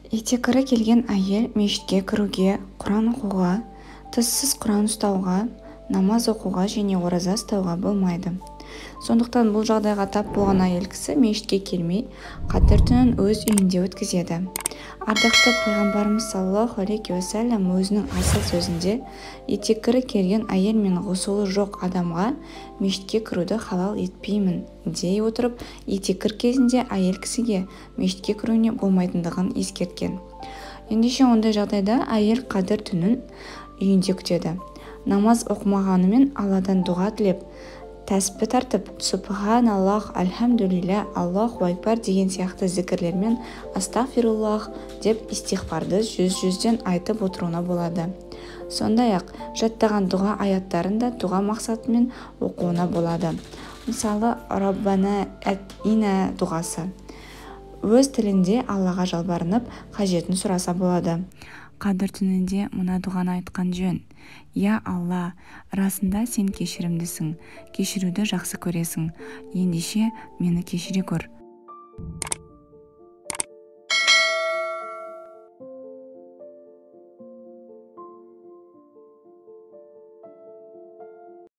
Етекірі келген әйел мешітке кіруге, Құран оқуға, тыссыз Құран ұстауға, намаз оқуға және ораза ұстауға болмайды. Сондықтан бұл жағдайға тап болған әйел кісі мешітке келмей, қадір түнін өз үйінде өткізеді. Ардақты пайғамбарымыз саллаллаху алейхи уассалам өзінің асыл сөзінде етеккірі келген әйел мен ғұсылы жоқ адамға мешітке кіруді халал етпеймін дей отырып, етеккір кезінде әйел кісіге мешітке кіруіне болмайтындығын ескерткен. Ендеше ондай жағдайда әйел қадір түнін үйінде күтеді. Намаз оқымағанымен Алладан дұға тілеп, тәсбih тартып, субханаллах, альхамдулилля, аллаху акбар деген сияқты зікірлермен астағфируллах деп истихфарды жүзден айтып отыруына болады. Сондай-ақ жаттаған дұға аяттарын да дұға мақсатымен оқуына болады. Мысалы, Раббана әт-ина дұғасы. Өз тілінде Аллаға жалбарынып, қажетін сұраса болады. Қадір түнінде мына дұғаны айтқан жөн: Я Алла, расында сен кешірімдісің, кешіруді жақсы көресің, ендеше мені кешіре көр.